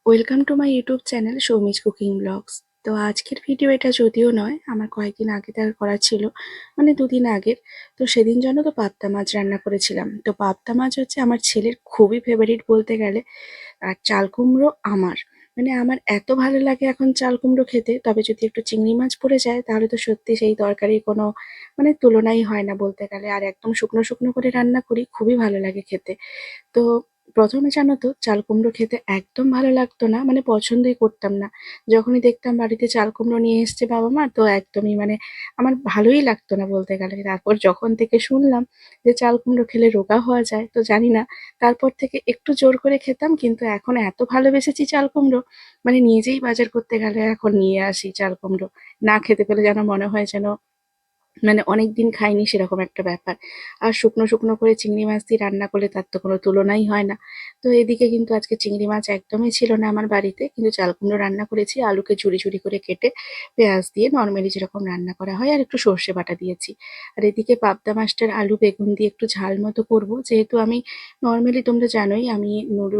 Welcome to my YouTube channel Soumi's cooking vlogs. তো আজকের video এটা যদিও নয়, আমার কয়েকদিন আগে তার করা ছিল, মানে দুদিন আগের। তো সেদিন জানো তো পাবদা মাছ রান্না করেছিলাম। তো পাবদা মাছ হচ্ছে আমার ছেলের খুবই ফেভারিট বলতে গেলে। আর চাল কুমড়ো আমার, মানে আমার এত ভালো লাগে এখন চাল কুমড়ো খেতে। তবে যদি একটু চিংড়ি মাছ পড়ে যায় তাহলে তো সত্যি সেই তরকারির কোনো মানে তুলনাই হয় না বলতে গেলে। আর একদম শুকনো শুকনো করে রান্না করি, খুবই ভালো লাগে খেতে। তো ১ম এ জানো তো চাল কুমড়ো খেতে একদম ভালো লাগতো না, মানে পছন্দই করতাম না। যখনই দেখতাম বাড়িতে চাল কুমড়ো নিয়ে এসছে বাবা-মা, তো একদমই মানে আমার ভালোই লাগতো না বলতে গেলে। তারপর যখন থেকে শুনলাম যে চাল কুমড়ো খেলে রোগা হওয়া যায়, তো জানি না, তারপর থেকে একটু জোর করে খেতাম। কিন্তু এখন এত ভালোবেসেছি চাল কুমড়ো, মানে নিজেই বাজার করতে গেলে এখন নিয়ে আসি চাল কুমড়ো। না খেতে পেলে যেন মনে হয় যেন মানে অনেকদিন খাইনি সেরকম একটা ব্যাপার। আর শুকনো শুকনো করে চিংড়ি মাছ দিয়ে রান্না করলে তার তো কোনো তুলনাই হয় না। তো এদিকে কিন্তু আজকে চিংড়ি মাছ একদমই ছিল না আমার বাড়িতে, কিন্তু চাল কুমড়ো রান্না করেছি আলুকে ঝুরি ঝুরি করে কেটে, পেঁয়াজ দিয়ে নর্মালি যেরকম রান্না করা হয়, আর একটু সর্ষে বাটা দিয়েছি। আর এদিকে পাবদা মাছটার আলু বেগুন দিয়ে একটু ঝাল মতো করবো, যেহেতু আমি নর্মালি তোমরা জানোই আমি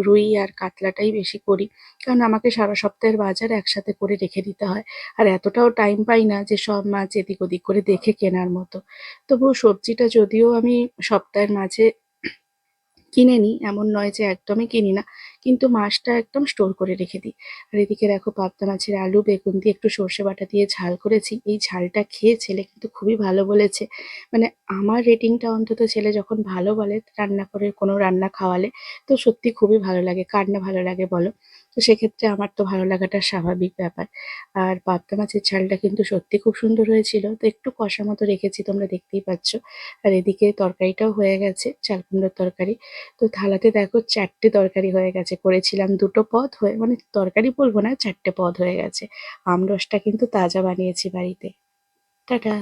রুই আর কাতলাটাই বেশি করি, কারণ আমাকে সারা সপ্তাহের বাজার একসাথে করে রেখে দিতে হয়। আর এতটাও টাইম পাই না যে সব মাছ এদিক ওদিক করে দেখে কেনার মতো। তবুও সবজিটা যদিও আমি সপ্তাহের মাঝে কিনে নিই, এমন নয় যে একদমই কিনি না, কিন্তু মাছটা একদম স্টোর করে রেখে দিই। আর এদিকে দেখো পাবদা মাছের আলু বেগুন দিয়ে একটু সর্ষে বাটা দিয়ে ঝাল করেছি। এই ঝালটা খেয়ে ছেলে কিন্তু খুবই ভালো বলেছে। মানে আমার রেটিংটা অন্তত ছেলে যখন ভালো বলে রান্না করে, কোনো রান্না খাওয়ালে, তো সত্যি খুবই ভালো লাগে। কার না ভালো লাগে বলো? তো সেক্ষেত্রে আমার তো ভালো লাগাটা স্বাভাবিক ব্যাপার। আর পাবদা মাছের ঝালটা কিন্তু সত্যি খুব সুন্দর হয়েছিল। তো একটু কষা মতো রেখেছি, তোমরা দেখতেই পাচ্ছ। আর এদিকে তরকারিটাও হয়ে গেছে, চাল কুমড়োর তরকারি। তো থালাতে দেখো ৪ টে তরকারি হয়ে গেছে। করেছিলাম ২ টো পদ হয়ে, মানে তরকারি বলবো না, ৪ টে পদ হয়ে গেছে। আমরসটা কিন্তু তাজা বানিয়েছি বাড়িতে। টাটা।